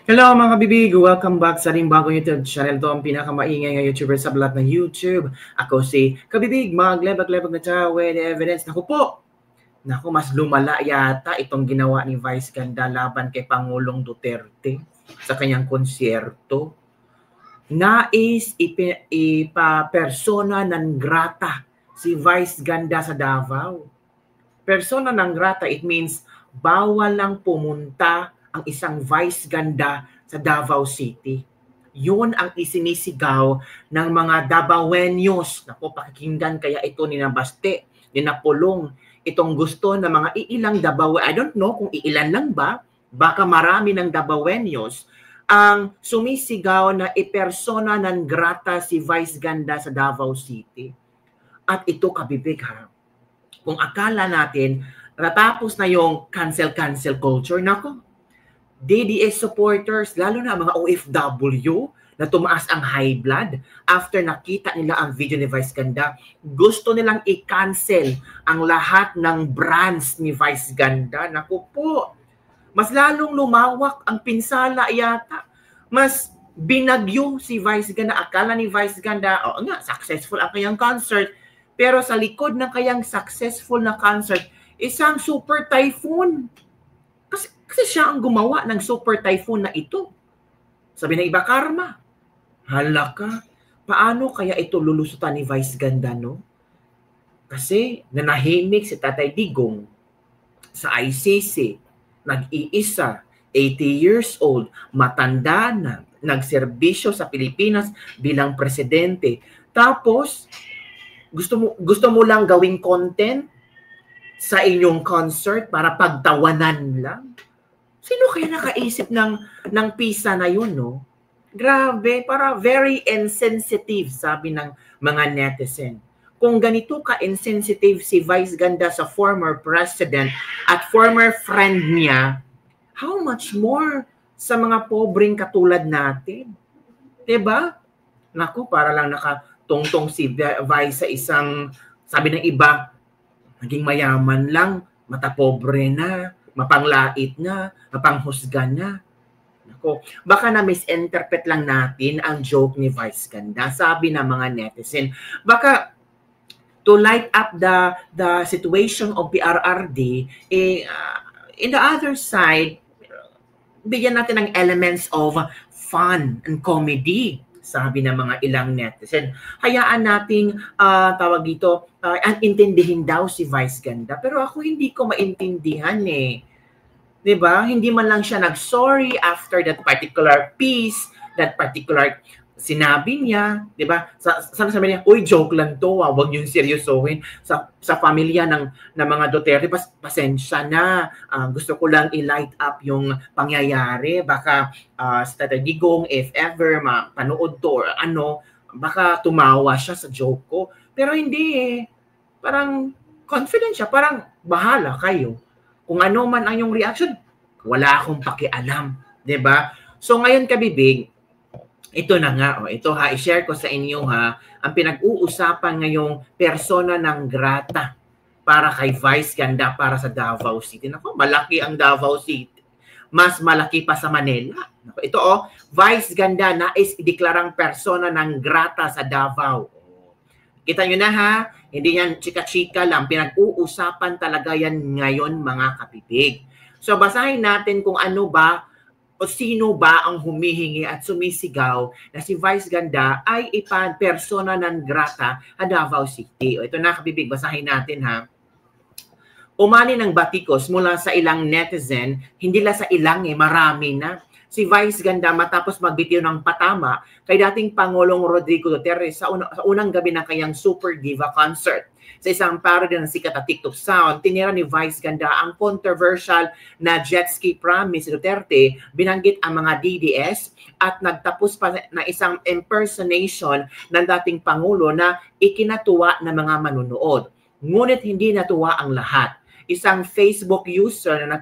Hello mga kabibig! Welcome back sa ating bagong YouTube channel. Ito ang pinakamaingay ng YouTuber sa balat ng YouTube. Ako si Kabibig, maglebag-lebag na siya with evidence. Naku po! Naku, mas lumala yata itong ginawa ni Vice Ganda laban kay Pangulong Duterte sa kanyang konsyerto. Nais ipa-persona non grata si Vice Ganda sa Davao. Persona non grata, it means bawal lang pumunta ang isang Vice Ganda sa Davao City. Yun ang isinisigaw ng mga Davaoenos. Naku, pakikinggan kaya ito ni Nabaste, ni Napolong. Itong gusto ng mga iilang Davao, I don't know kung iilan lang ba, baka marami ng Davaoenos ang sumisigaw na ipersona non grata si Vice Ganda sa Davao City. At ito, kabibig ha, kung akala natin natapos na yung cancel culture, nako, DDS supporters, lalo na mga OFW na tumaas ang high blood after nakita nila ang video ni Vice Ganda, gusto nilang i-cancel ang lahat ng brands ni Vice Ganda. Naku po, mas lalong lumawak ang pinsala yata. Mas binagyo si Vice Ganda. Akala ni Vice Ganda, oo nga, successful ang kanyang concert. Pero sa likod ng kanyang successful na concert, isang super typhoon. Kasi siya ang gumawa ng super typhoon na ito. Sabi ng iba, karma. Hala ka, paano kaya ito lulusutan ni Vice Ganda, no? Kasi nanahimik si Tatay Digong sa ICC. Nag-iisa, 80 years old, matanda na, nagserbisyo sa Pilipinas bilang presidente. Tapos, gusto mo lang gawing content sa inyong concert para pagtawanan lang? Sino kaya nakaisip ng pisa na yun, no? Grabe, para very insensitive, sabi ng mga netizen. Kung ganito ka-insensitive si Vice Ganda sa former president at former friend niya, how much more sa mga pobreng katulad natin? Diba? Naku, para lang nakatungtong si Vice sa isang, sabi ng iba, naging mayaman lang, matapobre na, mapanglait na, mapanghusga na. Ako, baka na-misinterpret lang natin ang joke ni Vice Ganda, sabi ng mga netizen. Baka to light up the situation of PRRD, in the other side, bigyan natin ng elements of fun and comedy, sabi ng mga ilang netizen. Hayaan nating tawag dito, intindihin daw si Vice Ganda. Pero ako hindi ko maintindihan eh. 'Di ba? Hindi man lang siya nag-sorry after that particular piece, that particular sinabi niya, 'di ba? Sabi niya, "Uy, joke lang 'to, wag niyo seryosohin sa pamilya ng mga Duterte, pasensya na. Gusto ko lang i-light up yung pangyayari. Baka sa Tatay Digong, if ever mapanood to or ano, baka tumawa siya sa joke ko." Pero hindi eh. Parang confident siya, parang bahala kayo. Kung ano man ang yung reaction, wala akong pakialam, 'di ba? So ngayon, kabibig, ito na nga, ito ha, i-share ko sa inyo ha, ang pinag-uusapan ngayong persona non grata para kay Vice Ganda para sa Davao City. Nako, malaki ang Davao City. Mas malaki pa sa Manila. Nako, ito Vice Ganda nais ideklarang persona non grata sa Davao. Kita nyo na ha, hindi yan chika-chika lang, pinag-uusapan talaga yan ngayon mga kabibig. So basahin natin kung ano ba o sino ba ang humihingi at sumisigaw na si Vice Ganda ay persona non grata sa Davao City. O ito na kabibig, basahin natin ha. Umani ng batikos mula sa ilang netizen, hindi lang sa ilang marami na. Si Vice Ganda matapos magbitiw ng patama kay dating Pangulong Rodrigo Duterte sa unang gabi ng kanyang Super Diva concert. Sa isang parody ng sikat na TikTok sound, tinira ni Vice Ganda ang controversial na jet ski promise ni Duterte, binanggit ang mga DDS at nagtapos pa na isang impersonation ng dating Pangulo na ikinatuwa ng mga manunood. Ngunit hindi natuwa ang lahat. Isang Facebook user na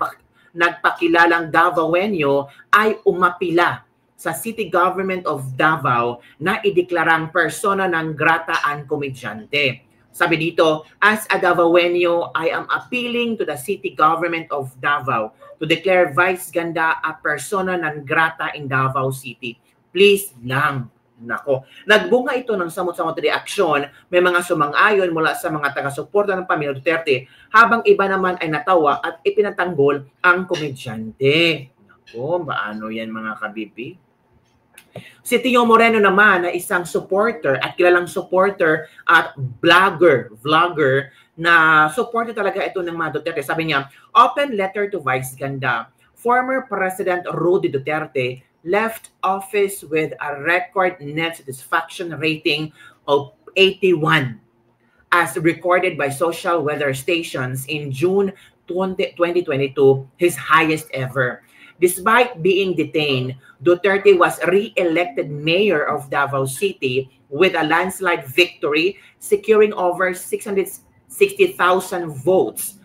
nagpakilalang Davaoenyo ay umapila sa City Government of Davao na ideklarang persona non grata ang komedyante. Sabi dito, as a Davaoenyo, I am appealing to the city government of Davao to declare Vice Ganda a persona non grata in Davao City. Please lang. Nako. Nagbunga ito ng samot-samot reaksyon. May mga sumang-ayon mula sa mga taga-suporta ng pamilya Duterte, habang iba naman ay natawa at ipinatanggol ang komedyante. Nako, paano yan mga kabibi? Si Tio Moreno naman na isang supporter at kilalang supporter at vlogger na supporter talaga ito ng mga Duterte. Sabi niya, open letter to Vice Ganda. Former President Rudy Duterte left office with a record net satisfaction rating of 81 as recorded by social weather stations in June 2022, his highest ever. Despite being detained, Duterte was re-elected mayor of Davao City with a landslide victory, securing over 660,000 votes,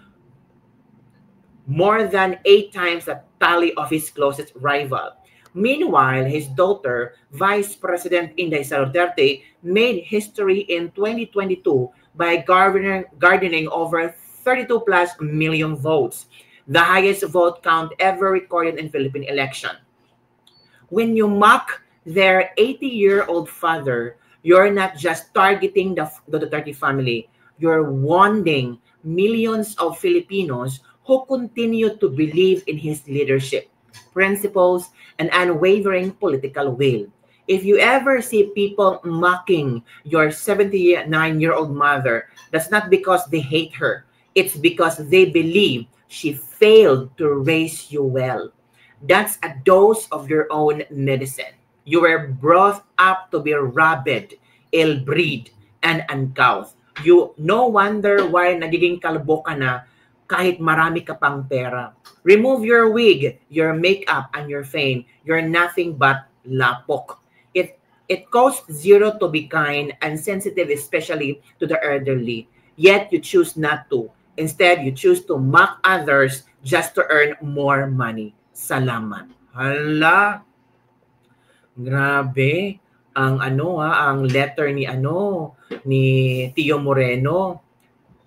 more than 8 times the tally of his closest rival. Meanwhile, his daughter, Vice President Inday Sara Duterte, made history in 2022 by garnering over 32 plus million votes, the highest vote count ever recorded in Philippine election. When you mock their 80-year-old father, you're not just targeting the Duterte family, you're wounding millions of Filipinos who continue to believe in his leadership, principles, and unwavering political will. If you ever see people mocking your 79-year-old mother, that's not because they hate her. It's because they believe she failed to raise you well. That's a dose of your own medicine. You were brought up to be rabid, ill-breed, and uncouth. You no wonder why nagiging kalbo ka na kahit marami ka pang pera. Remove your wig, your makeup, and your fame. You're nothing but lapok. It costs zero to be kind and sensitive, especially to the elderly. Yet you choose not to. Instead, you choose to mock others just to earn more money. Salamat. Hala. Grabe. Ang letter ni Tio Moreno.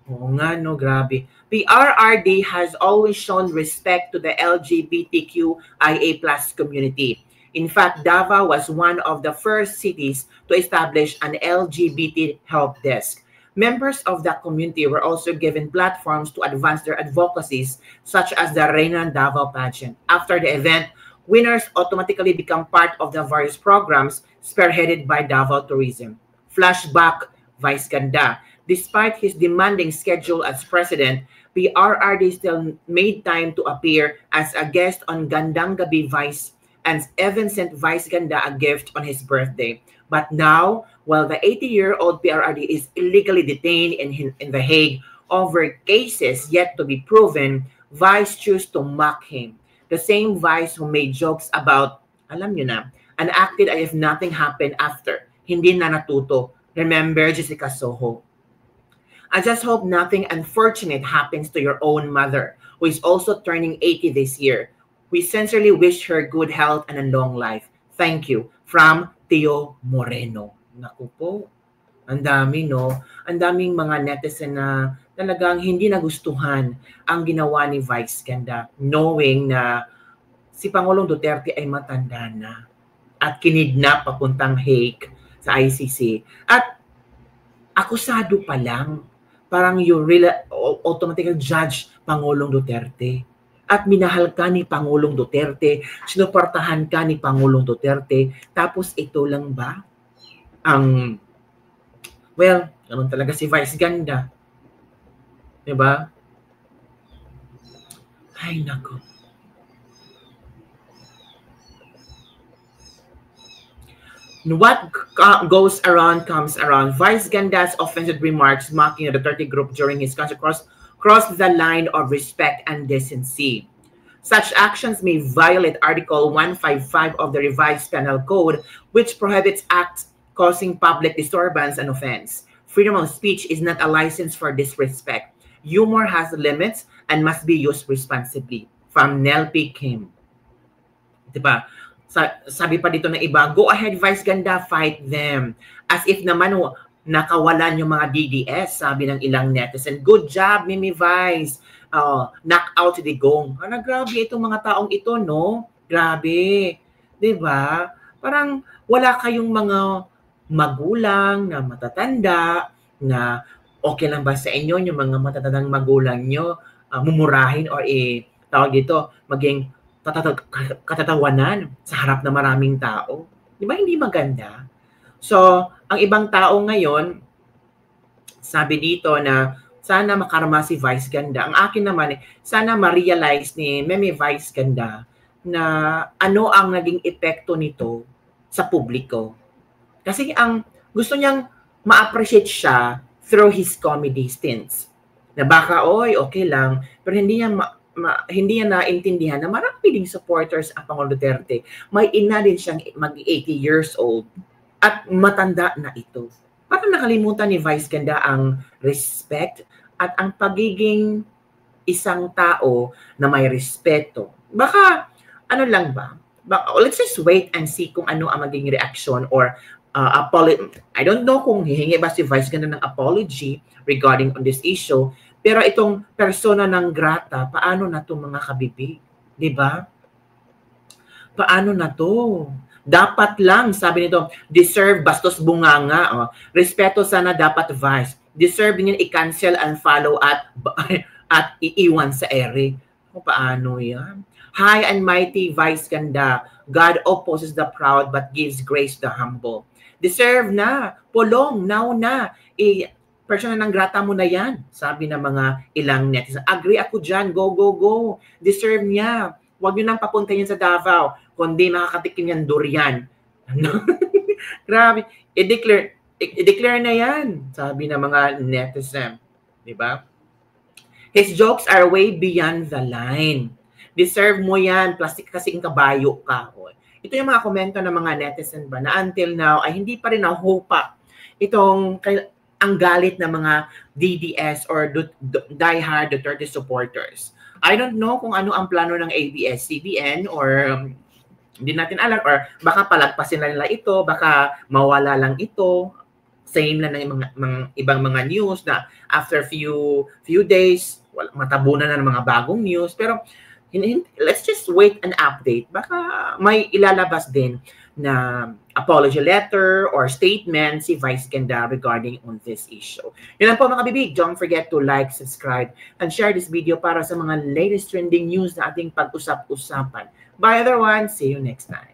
Oo nga, no, grabe. The RRD has always shown respect to the LGBTQIA+ community. In fact, Davao was one of the first cities to establish an LGBT help desk. Members of the community were also given platforms to advance their advocacies, such as the Reina Davao pageant. After the event, winners automatically become part of the various programs spearheaded by Davao Tourism. Flashback, Vice Ganda. Despite his demanding schedule as president, the RRD still made time to appear as a guest on Gandang Gabi Vice, and even sent Vice Ganda a gift on his birthday. But now, while the 80-year-old PRRD is illegally detained in The Hague over cases yet to be proven, Vice chose to mock him. The same Vice who made jokes about, alam nyo na, and acted as if nothing happened after. Hindi na natuto. Remember Jessica Soho. I just hope nothing unfortunate happens to your own mother, who is also turning 80 this year. We sincerely wish her good health and a long life. Thank you. From Tio Moreno. Naku po. Ang dami, no? Ang daming mga netizen na talagang hindi nagustuhan ang ginawa ni Vice Ganda, knowing na si Pangulong Duterte ay matanda na at kinidnap papuntang Hague sa ICC. At akusado pa lang, parang you really automatically judge Pangulong Duterte. At minahal ka ni Pangulong Duterte, sinuportahan ka ni Pangulong Duterte, tapos ito lang ba? Well, ganun talaga si Vice Ganda. Diba? Ay, nako. What goes around comes around. Vice Ganda's offensive remarks mocking the Duterte group during his concert crossed the line of respect and decency. Such actions may violate Article 155 of the Revised Penal Code, which prohibits acts causing public disturbance and offense. Freedom of speech is not a license for disrespect. Humor has limits and must be used responsibly. From Nel P. Kim. Diba? Sabi pa dito ng iba, go ahead Vice Ganda, fight them. As if naman nakawalan yung mga DDS, sabi ng ilang netizen. Good job, Mimi Vice. Knock out si Digong. Grabe itong mga taong ito, no? Grabe. 'Di ba? Parang wala kayong mga magulang na matatanda na okay lang ba sa inyo yung mga matatandang magulang nyo mumurahin or tawag dito, maging katatawanan sa harap ng maraming tao. Di ba hindi maganda? So, ang ibang tao ngayon, sabi dito na sana makarma si Vice Ganda. Ang akin naman, sana ma-realize ni Meme Vice Ganda na ano ang naging epekto nito sa publiko. Kasi ang gusto niyang ma-appreciate siya through his comedy stints. Na baka, okay lang, pero hindi niya naintindihan na marami ding supporters ang Pangulong Duterte. May ina din siyang mag-80 years old at matanda na ito. Parang nakalimutan ni Vice Ganda ang respect at ang pagiging isang tao na may respeto. Baka, ano lang ba? Let's just wait and see kung ano ang maging reaction or I don't know kung hihingi ba si Vice Ganda ng apology regarding on this issue. Pero itong persona ng grata, paano na itong mga kabibig? Diba? Paano na to? Dapat lang, sabi nito, deserve bastos bunganga. Respeto sana dapat Vice. Deserve niyan i-cancel and follow at iiwan sa ere. Paano yan? High and mighty Vice Ganda. God opposes the proud but gives grace to the humble. Deserve na. Pulong, now na. Persona ng grata mo na yan. Sabi ng mga ilang netizen. Agree ako dyan. Go, go, go. Deserve niya. Huwag nyo nang papunta yan sa Davao. Kundi makakatikim yan durian. Grabe. I-declare na yan. Sabi ng mga netizen. Diba? His jokes are way beyond the line. Deserve mo yan. Plastic kasing kabayo ka. Ito yung mga komento ng mga netizen ba na until now ay hindi pa rin nahupa itong ang galit ng mga DDS or diehard Duterte supporters. I don't know kung ano ang plano ng ABS-CBN or hindi natin alam or baka palagpasin na nila ito, baka mawala lang ito. Same lang ng mga ibang mga news na after few days, matabunan na ng mga bagong news. Pero let's just wait and update. Baka may ilalabas din na apology letter or statement si Vice Ganda regarding on this issue. Yun lang po mga bibig. Don't forget to like, subscribe, and share this video para sa mga latest trending news na ating pag-usap-usapan. Bye everyone. See you next time.